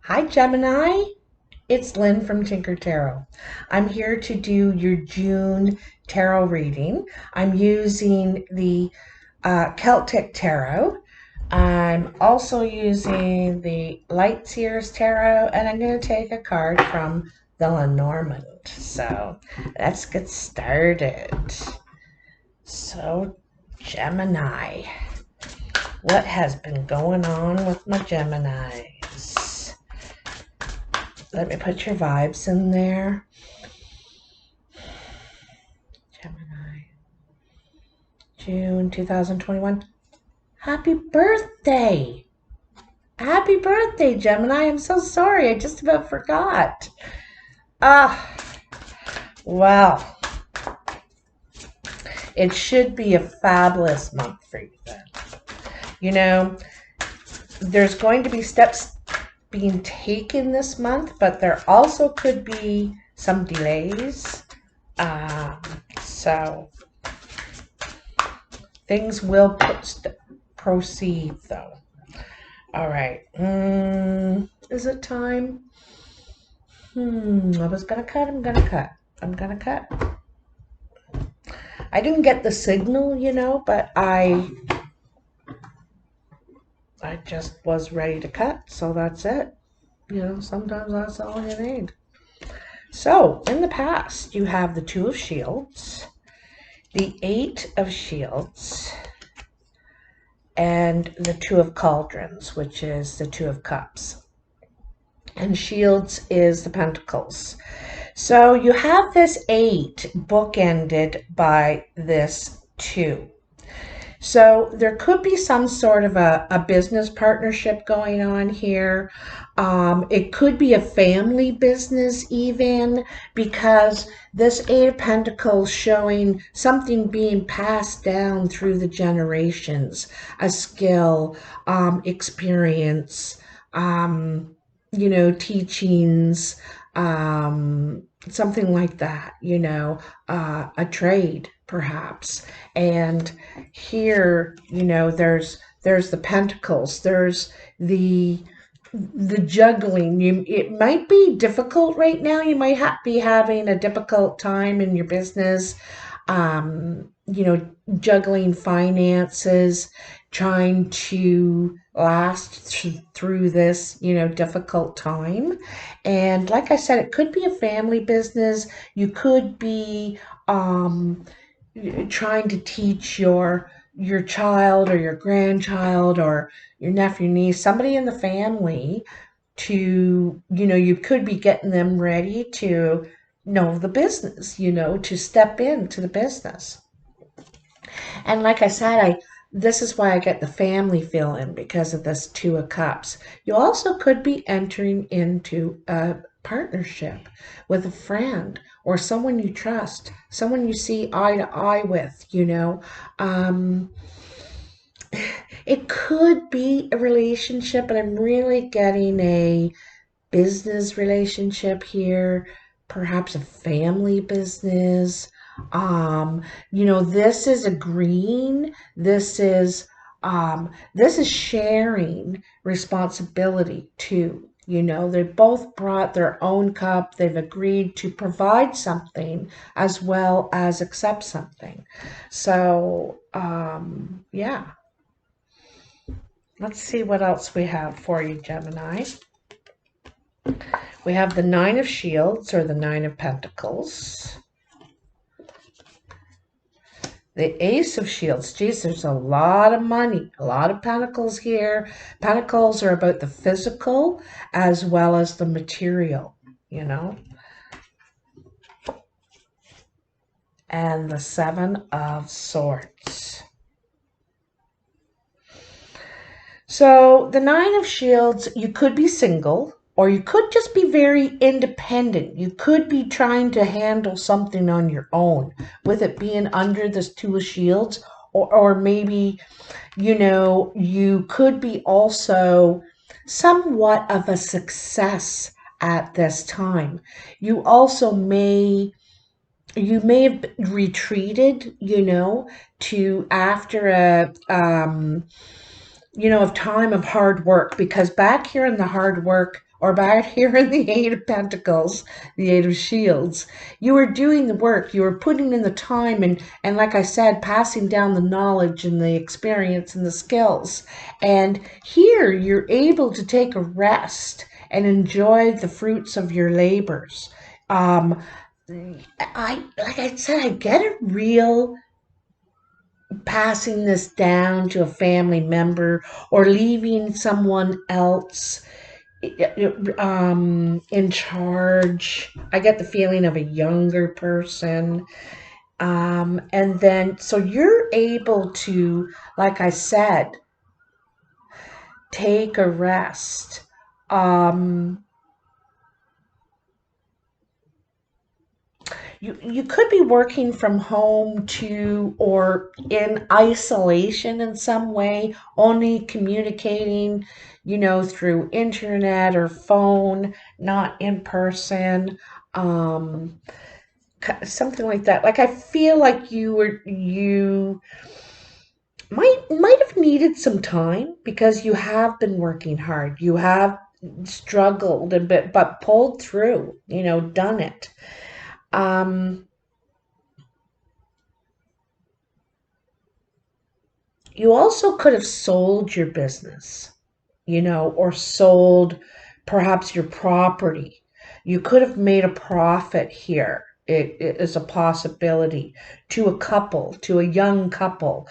Hi Gemini, it's Lynn from Tinker Tarot. I'm here to do your June tarot reading. I'm using the Celtic tarot. I'm also using the Light Seers tarot, and I'm going to take a card from the Lenormand. So let's get started. So Gemini, what has been going on with my Geminis? Let me put your vibes in there. Gemini, June 2021. Happy birthday! Happy birthday, Gemini. I'm so sorry. I just about forgot. Well, it should be a fabulous month for you then. You know, there's going to be steps being taken this month, but there also could be some delays. So things will proceed though. All right. Is it time? I was gonna cut. I'm gonna cut. I didn't get the signal, but I just was ready to cut, so that's it. Sometimes that's all you need. So, in the past, you have the Two of Shields, the Eight of Shields, and the Two of Cauldrons, which is the Two of Cups. And Shields is the Pentacles. So you have this 8 bookended by this 2. So there could be some sort of a business partnership going on here. It could be a family business even, because this 8 of Pentacles showing something being passed down through the generations, a skill, experience, teachings, something like that, a trade perhaps. And here, there's the Pentacles, there's the juggling. It might be difficult right now. You might be having a difficult time in your business, juggling finances, trying to last through this, difficult time. And like I said, it could be a family business. You could be trying to teach your child or your grandchild or your nephew, niece, somebody in the family to, you could be getting them ready to know the business, to step into the business. And like I said, this is why I get the family feeling, because of this Two of Cups. You also could be entering into a partnership with a friend or someone you trust, someone you see eye to eye with, It could be a relationship, but I'm really getting a business relationship here, perhaps a family business. This is agreeing. This is sharing responsibility too. They both brought their own cup. They've agreed to provide something as well as accept something. So, yeah. Let's see what else we have for you, Gemini. We have the Nine of Shields, or the Nine of Pentacles. The Ace of Shields. Geez, there's a lot of money, a lot of pentacles here. Pentacles are about the physical as well as the material, And the Seven of Swords. So the Nine of Shields, you could be single, or you could just be very independent. You could be trying to handle something on your own, with it being under this Two of Shields, or maybe, you could be also somewhat of a success at this time. You also you may have retreated, to after a of time of hard work, because back here in the hard work or back here in the Eight of Pentacles, the Eight of Shields, you were doing the work, you were putting in the time, and like I said, passing down the knowledge and the experience and the skills. And here you're able to take a rest and enjoy the fruits of your labors. Like I said, I get a real passing this down to a family member or leaving someone else in charge. I get the feeling of a younger person. And then, so you're able to, like I said, take a rest. You could be working from home too, or in isolation in some way, only communicating, through internet or phone, not in person. Um, Something like that. Like I feel like you might have needed some time because you have been working hard. You have struggled a bit, but pulled through, done it. You also could have sold your business, or sold perhaps your property. You could have made a profit here. It is a possibility to a couple, to a young couple,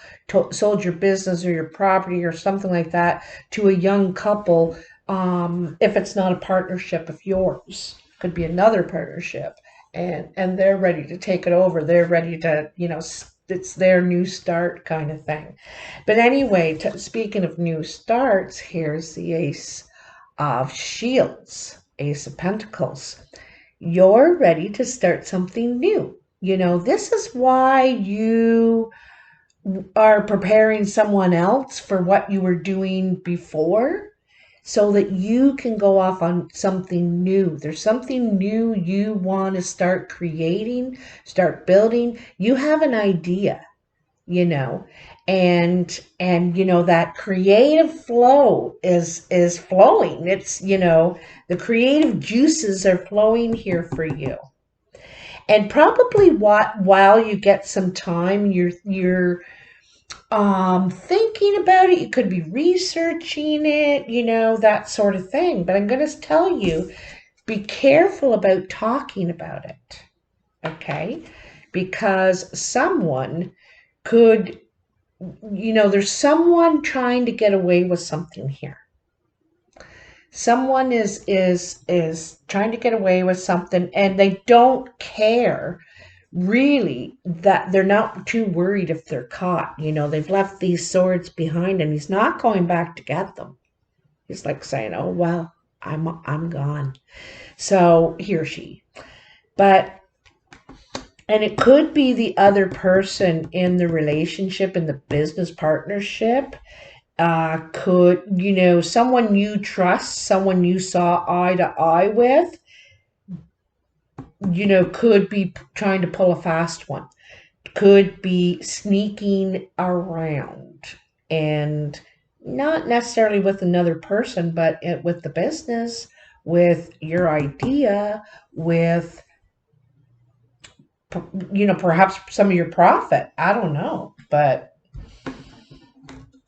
sold your business or your property or something like that to a young couple. If it's not a partnership of yours, could be another partnership, and they're ready to take it over. They're ready to, it's their new start kind of thing. But anyway, speaking of new starts, here's the Ace of Shields, Ace of Pentacles. You're ready to start something new. This is why you are preparing someone else for what you were doing before, so that you can go off on something new. There's something new you want to start creating, start building. You have an idea, and that creative flow is flowing. It's, the creative juices are flowing here for you. And probably while you get some time, you're thinking about it. You could be researching it, that sort of thing. But I'm going to tell you, be careful about talking about it, okay? Because someone could, there's someone trying to get away with something here. Someone is trying to get away with something, and they don't care really, that they're not too worried if they're caught. They've left these swords behind, and he's not going back to get them. He's like saying, oh well, I'm gone. So he or she. And it could be the other person in the relationship, in the business partnership, could, someone you trust, someone you saw eye to eye with, could be trying to pull a fast one, could be sneaking around, and not necessarily with another person, but with the business, with your idea, with, perhaps some of your profit. I don't know, but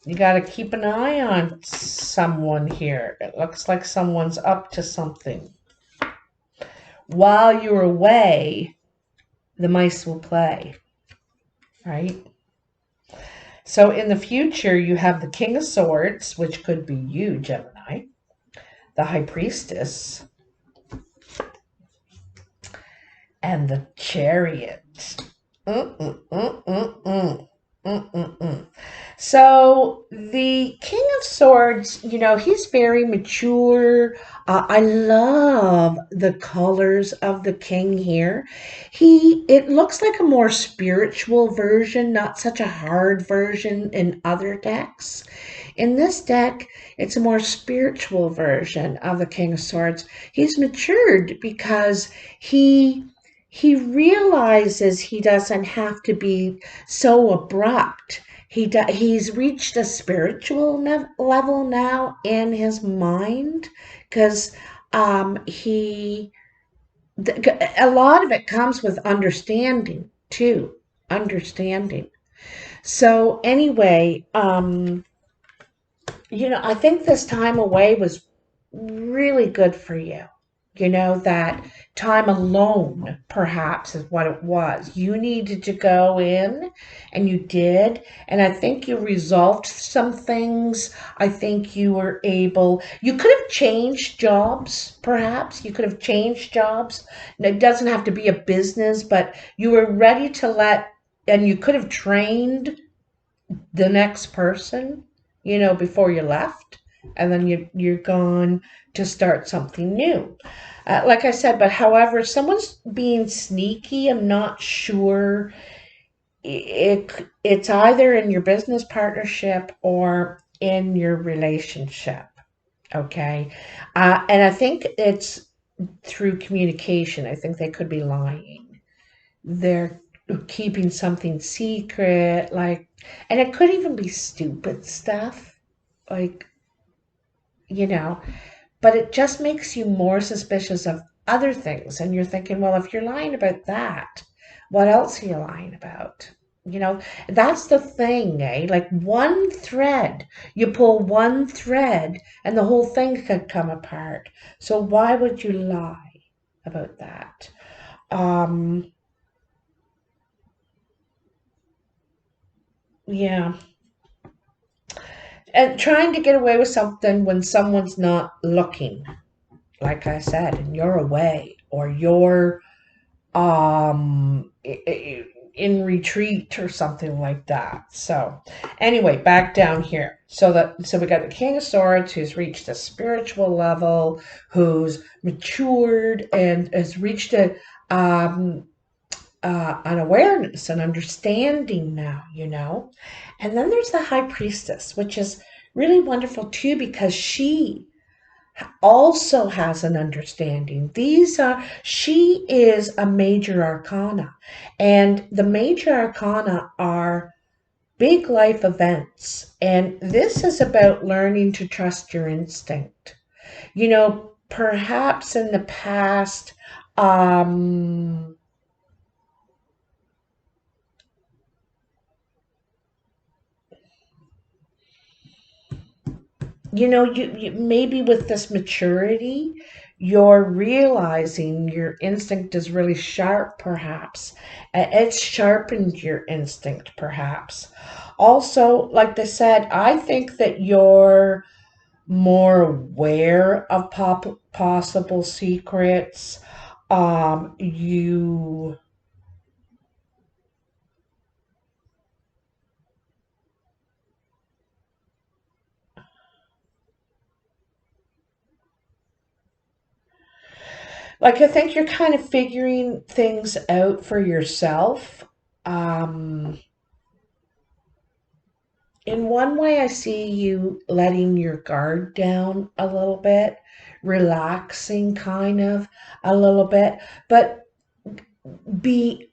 you got to keep an eye on someone here. It looks like someone's up to something. While you're away, the mice will play, right? So in the future, you have the King of Swords, which could be you, Gemini, the High Priestess, and the Chariot. So the King of Swords, he's very mature. I love the colors of the king here. It looks like a more spiritual version, not such a hard version in other decks. In this deck, it's a more spiritual version of the King of Swords. He's matured because he realizes he doesn't have to be so abrupt. He's reached a spiritual level now in his mind, because He a lot of it comes with understanding too, understanding. So anyway, I think this time away was really good for you. That time alone, perhaps, is what it was. You needed to go in, and you did. And I think you resolved some things. I think you could have changed jobs, perhaps. You could have changed jobs. And it doesn't have to be a business, but you were ready to and you could have trained the next person, before you left, and then you're gone to start something new. Like I said, but however, someone's being sneaky. I'm not sure. It's either in your business partnership or in your relationship. Okay. And I think it's through communication. I think they could be lying. They're keeping something secret, and it could even be stupid stuff, like, you know, but it just makes you more suspicious of other things. And you're thinking, well, if you're lying about that, what else are you lying about? That's the thing, eh? Like one thread, you pull one thread and the whole thing could come apart. So why would you lie about that? Yeah. And trying to get away with something when someone's not looking, like I said, and you're away, or you're in retreat or something like that. So anyway, back down here. So we got the King of Swords, who's reached a spiritual level, who's matured and has reached an awareness, an understanding now, And then there's the High Priestess, which is really wonderful too, because she also has an understanding. She is a major arcana, and the major arcana are big life events. And this is about learning to trust your instinct. Perhaps in the past, you maybe with this maturity, you're realizing your instinct is really sharp, perhaps. It's sharpened your instinct, perhaps. Also, like I said, I think that you're more aware of possible secrets. You Like, I think you're kind of figuring things out for yourself. Um, in one way, I see you letting your guard down a little bit, relaxing kind of a little bit, but be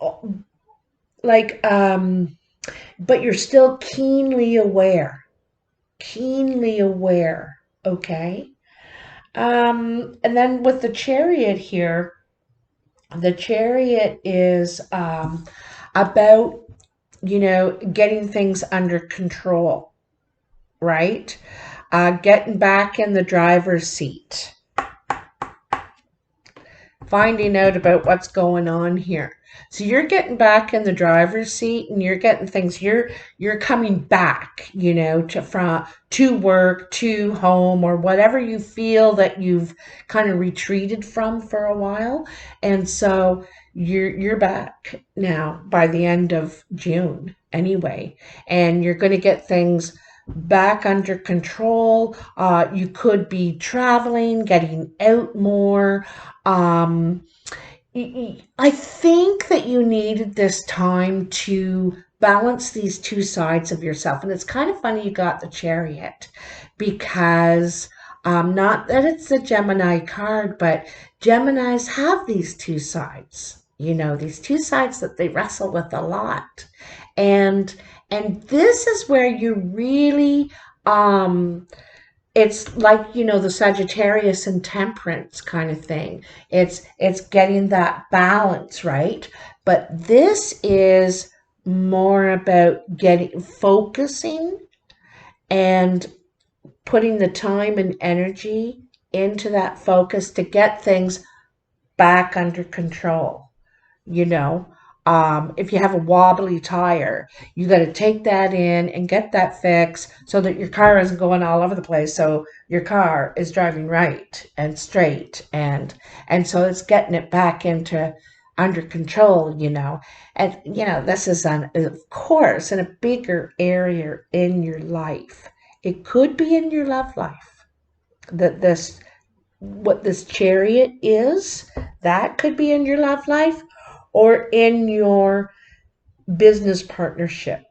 like, but you're still keenly aware, okay? And then with the Chariot here, the Chariot is about, getting things under control, right? Getting back in the driver's seat, finding out about what's going on here. So you're getting back in the driver's seat, and you're getting things. You're coming back, to work, to home, or whatever you feel that you've kind of retreated from for a while. And so you're back now by the end of June anyway, and you're going to get things back under control. You could be traveling, getting out more. Um, I think that you needed this time to balance these two sides of yourself. And it's kind of funny you got the Chariot, because not that it's the Gemini card, but Geminis have these two sides, these two sides that they wrestle with a lot. And this is where you really it's like, the Sagittarius and Temperance kind of thing. It's getting that balance, right? But this is more about focusing and putting the time and energy into that focus to get things back under control. you know if you have a wobbly tire, you got to take that in and get that fixed so that your car isn't going all over the place, so your car is driving right and straight, and so it's getting it back into under control. And this is of course in a bigger area in your life. It could be in your love life that what this Chariot is. That could be in your love life or in your business partnership.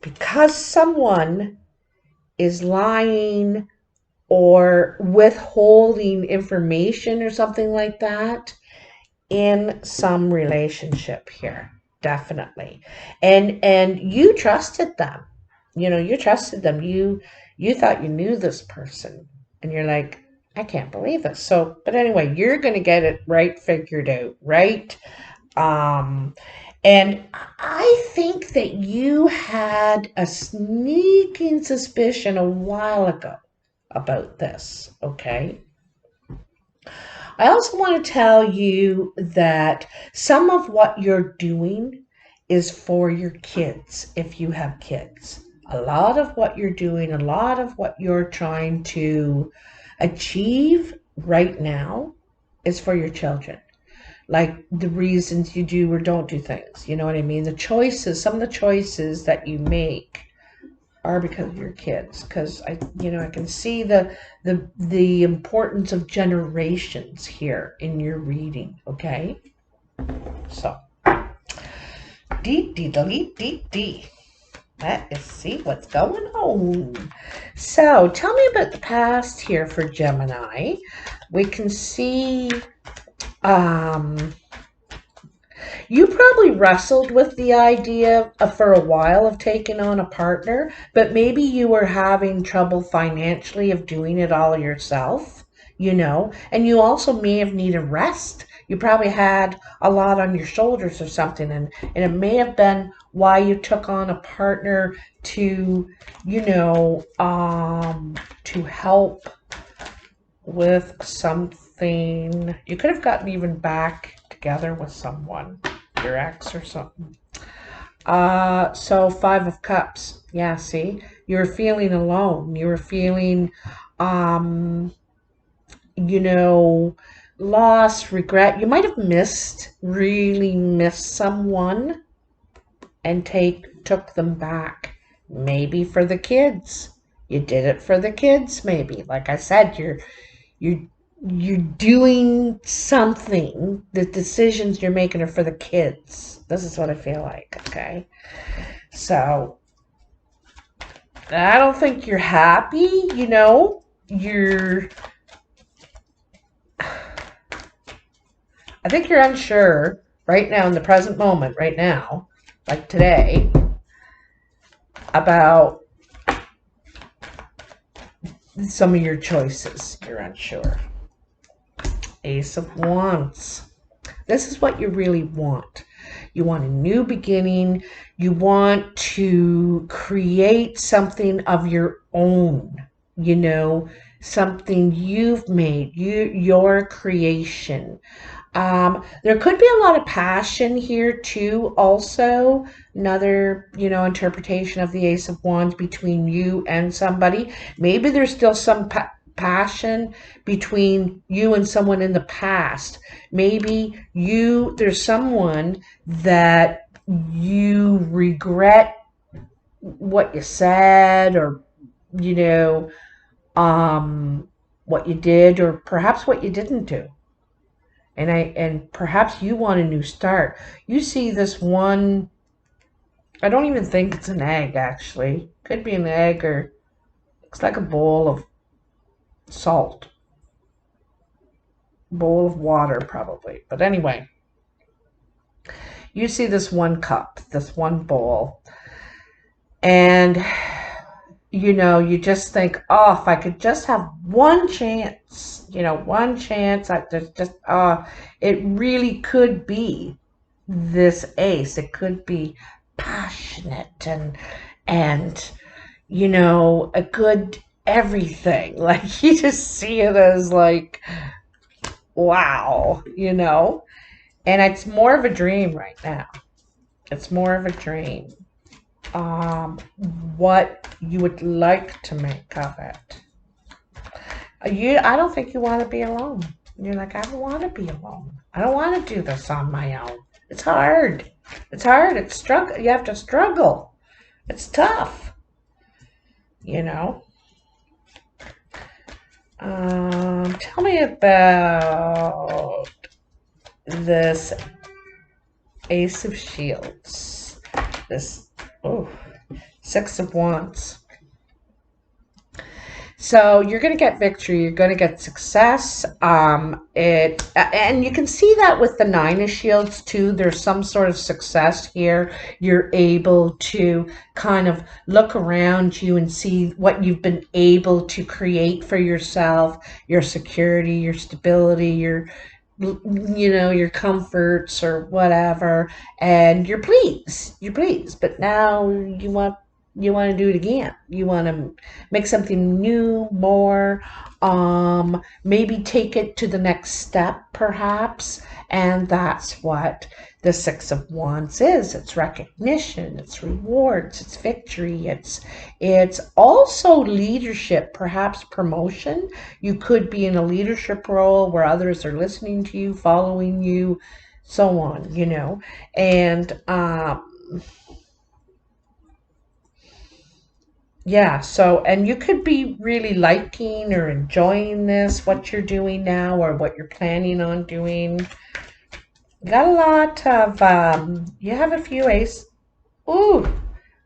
Because someone is lying or withholding information or something like that in some relationship here, definitely. And you trusted them. You trusted them. You thought you knew this person, and you're like, I can't believe this. So, but anyway, you're going to get it right figured out, right? And I think that you had a sneaking suspicion a while ago about this, okay? I also want to tell you that some of what you're doing is for your kids, if you have kids. A lot of what you're doing, a lot of what you're trying to achieve right now is for your children. Like the reasons you do or don't do things, you know what I mean? The choices, some of the choices that you make are because of your kids. Because I can see the importance of generations here in your reading. Okay, so let's see what's going on. So tell me about the past here for Gemini. We can see you probably wrestled with the idea for a while of taking on a partner, but maybe you were having trouble financially of doing it all yourself, and you also may have needed rest. You probably had a lot on your shoulders or something, and it may have been why you took on a partner to, to help with something. You could have gotten even back together with someone, your ex or something. So 5 of Cups. Yeah, see? You were feeling alone. You were feeling, loss, regret. You might have really missed someone and took them back. Maybe for the kids. You did it for the kids, maybe. Like I said, you're doing something. The decisions you're making are for the kids. This is what I feel like, okay? So, I don't think you're happy, I think you're unsure right now in the present moment, right now, like today, about some of your choices. You're unsure. Ace of Wands. This is what you really want. You want a new beginning. You want to create something of your own, something you've made, your creation. There could be a lot of passion here too, also. Another, interpretation of the Ace of Wands between you and somebody. Maybe there's still some passion between you and someone in the past. Maybe there's someone that you regret what you said, or, what you did, or perhaps what you didn't do. And perhaps you want a new start. You see this one, I don't even think it's an egg, actually. Could be an egg, or looks like a bowl of salt. Bowl of water, probably. But anyway, you see this one cup, this one bowl. And you know, you just think, oh, if I could just have one chance, you know, one chance, there's just, it really could be this ace. It could be passionate and, you know, a good everything. Like, you just see it as like, wow, you know, and it's more of a dream right now. It's more of a dream. What you would like to make of it. I don't think you want to be alone. You're like, I don't want to be alone. I don't want to do this on my own. It's hard. It's hard. It's struggle. You have to struggle. It's tough. You know. Tell me about this Ace of Shields. This, oh, Six of Wands. So you're going to get victory. You're going to get success. And you can see that with the Nine of Shields too. There's some sort of success here. You're able to kind of look around you and see what you've been able to create for yourself, your security, your stability, your, you know, your comforts or whatever, and you're pleased, but now you want to do it again. You want to make something new, more, maybe take it to the next step perhaps, and that's what the Six of Wands is. It's recognition, it's rewards, it's victory, it's also leadership, perhaps promotion. You could be in a leadership role where others are listening to you, following you, so on, you know. And yeah, so, and you could be really liking or enjoying this, what you're doing now or what you're planning on doing. Got a lot of, you have a few ace. Ooh,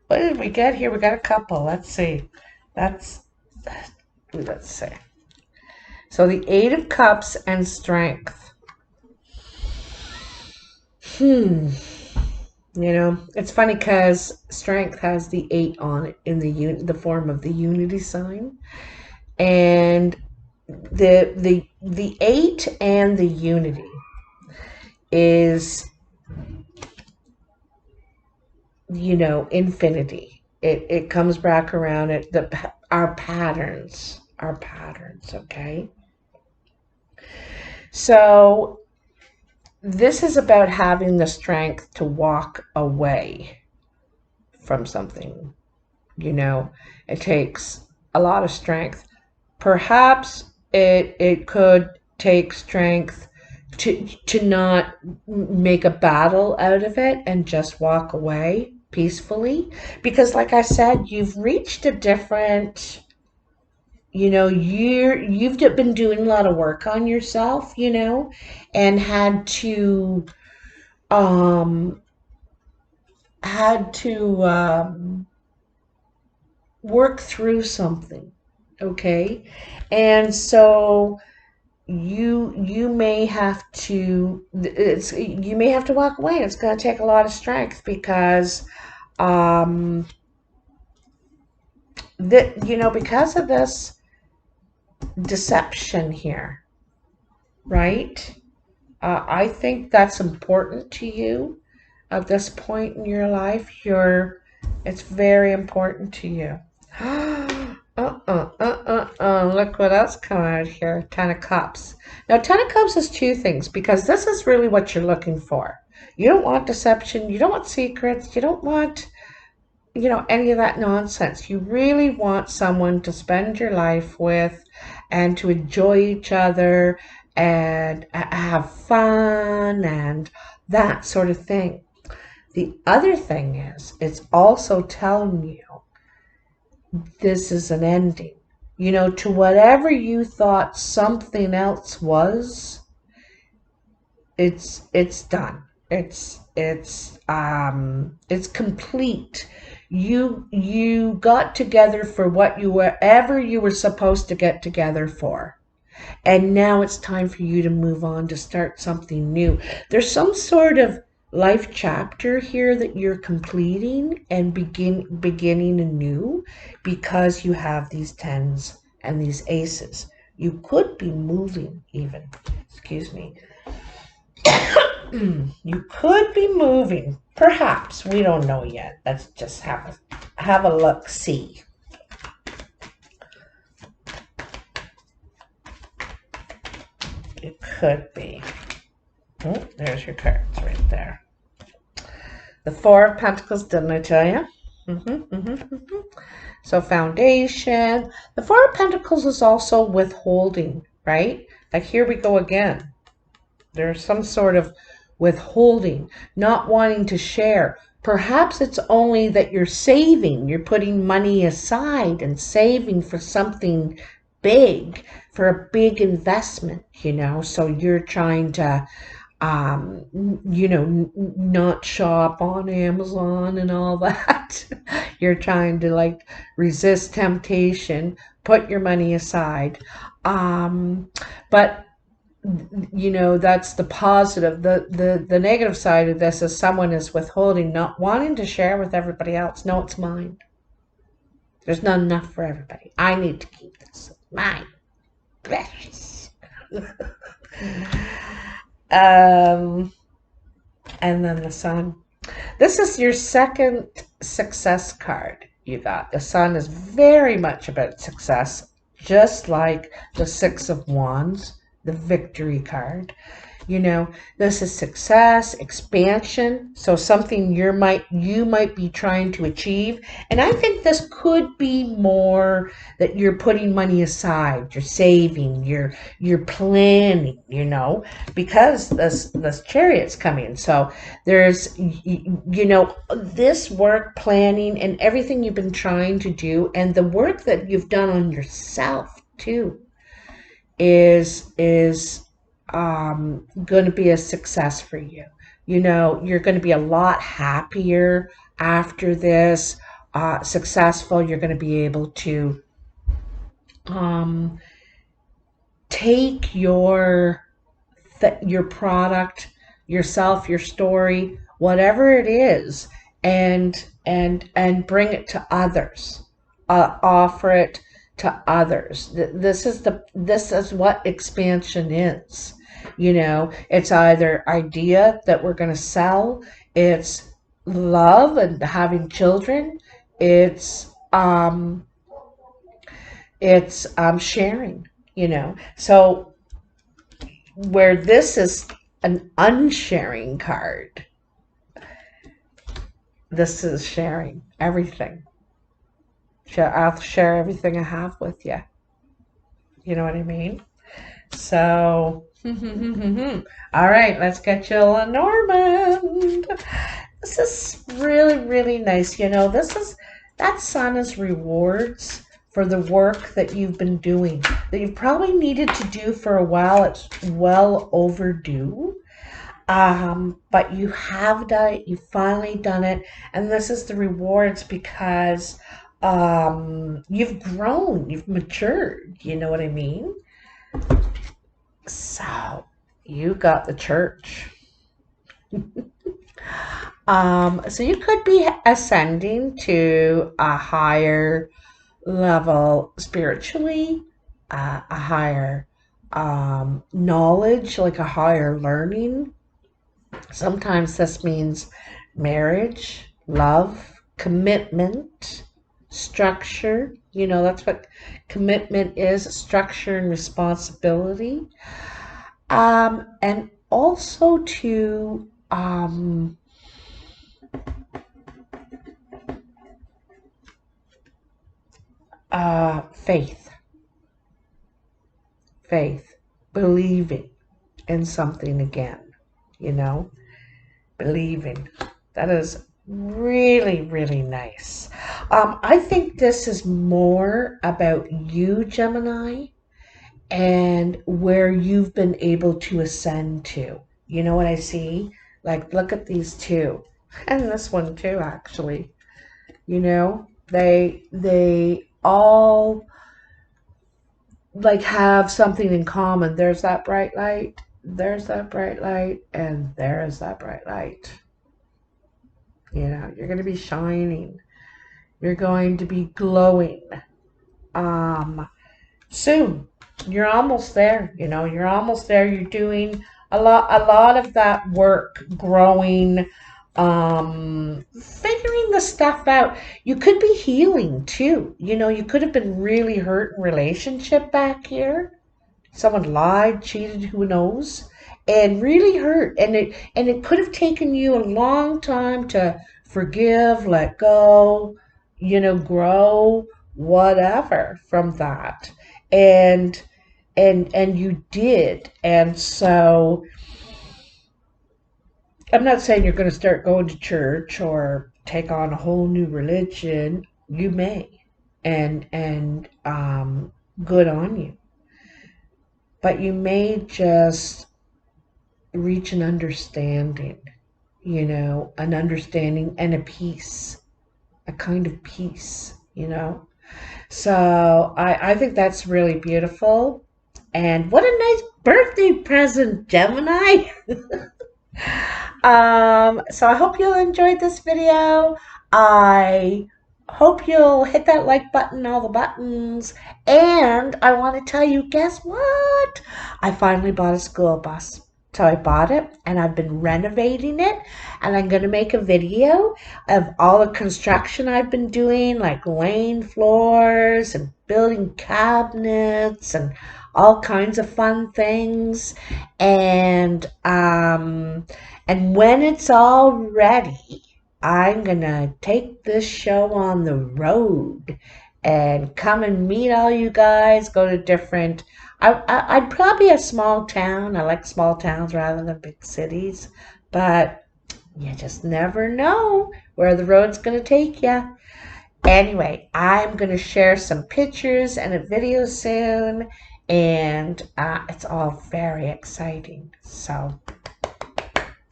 what did we get here? We got a couple. Let's see. Let's see. So the Eight of Cups and Strength. You know, it's funny because Strength has the 8 on it in the form of the unity sign, and the 8 and the unity is, you know, infinity. It comes back around at our patterns, okay? So this is about having the strength to walk away from something. You know, it takes a lot of strength. Perhaps it could take strength to not make a battle out of it and just walk away peacefully, because like I said, you've reached a different, you know, you've been doing a lot of work on yourself, you know, and had to work through something, okay? And so you may have to, you may have to walk away. It's going to take a lot of strength because you know, because of this deception here, right? I think that's important to you at this point in your life. It's very important to you. Look what else come out here. Ten of Cups. Now, Ten of Cups is two things, because this is really what you're looking for. You don't want deception. You don't want secrets. You don't want, you know, any of that nonsense. You really want someone to spend your life with and to enjoy each other and have fun and that sort of thing. The other thing is, it's also telling you this is an ending. You know, to whatever you thought something else was, it's done. It's complete. You got together for what you were supposed to get together for. And now it's time for you to move on, to start something new. There's some sort of life chapter here that you're completing and beginning anew, because you have these tens and these aces. You could be moving even. Excuse me. You could be moving. Perhaps. We don't know yet. Let's just have a look, see. It could be. Oh, there's your cards right there. The Four of Pentacles, didn't I tell you? So foundation. The Four of Pentacles is also withholding, right? Like here we go again. There's some sort of withholding, not wanting to share. Perhaps it's only that you're saving. You're putting money aside and saving for something big, for a big investment, you know. So you're trying to you know, not shop on Amazon and all that. You're trying to like resist temptation, put your money aside. But you know, that's the positive. The negative side of this is someone is withholding, not wanting to share with everybody else. No, it's mine. There's not enough for everybody. I need to keep this. Mine. Precious. And then the Sun. This is your second success card you got. The Sun is very much about success, just like the Six of Wands, the victory card. You know, this is success, expansion, so something you might be trying to achieve. And I think this could be more that you're putting money aside, you're saving, you're planning, you know, because this Chariot's coming. So there's, you know, this work, planning, and everything you've been trying to do, and the work that you've done on yourself too, is going to be a success for you. You know, you're going to be a lot happier after this, successful. You're going to be able to take your product, yourself, your story, whatever it is, and bring it to others. Offer it to others. This is what expansion is. You know, it's either idea that we're going to sell, it's love and having children, it's sharing, you know. So where this is an unsharing card, this is sharing everything. I'll share everything I have with you. You know what I mean? So, all right, let's get you a Lenormand. This is really, really nice. You know, that Sun is rewards for the work that you've been doing, that you've probably needed to do for a while. It's well overdue. But you have done it, you've finally done it, and this is the rewards because you've grown, you've matured, you know what I mean? So you got the Church. So you could be ascending to a higher level spiritually, a higher knowledge, like a higher learning. Sometimes this means marriage, love, commitment, structure. You know, that's what commitment is, structure and responsibility. And also to faith, believing in something again, you know, believing. That is really, really nice. I think this is more about you, Gemini, and where you've been able to ascend to. You know what I see? Like, look at these two. And this one too, actually. You know, they all like have something in common. There's that bright light. there's that bright light, and there is that bright light. You know, you're going to be shining. You're going to be glowing. Soon. You're almost there. You know, you're almost there. You're doing a lot of that work, growing, figuring the stuff out. You could be healing too. You know, you could have been really hurt in relationship back here. Someone lied, cheated, who knows, and really hurt. And it could have taken you a long time to forgive, let go, you know, grow, whatever from that. And and you did. And so I'm not saying you're going to start going to church or take on a whole new religion. You may. And good on you. But you may just reach an understanding, you know, an understanding and a peace, a kind of peace, you know. So I think that's really beautiful. And what a nice birthday present, Gemini. So I hope you enjoyed this video. I hope you'll hit that like button, all the buttons. And I want to tell you, guess what? I finally bought a school bus. So I bought it and I've been renovating it, and I'm going to make a video of all the construction I've been doing, like laying floors and building cabinets and all kinds of fun things. And when it's all ready, I'm gonna take this show on the road and come and meet all you guys, go to different, I'd probably a small town. I like small towns rather than big cities, but you just never know where the road's gonna take you. Anyway, I'm going to share some pictures and a video soon, and it's all very exciting. So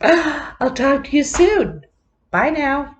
I'll talk to you soon. Bye now.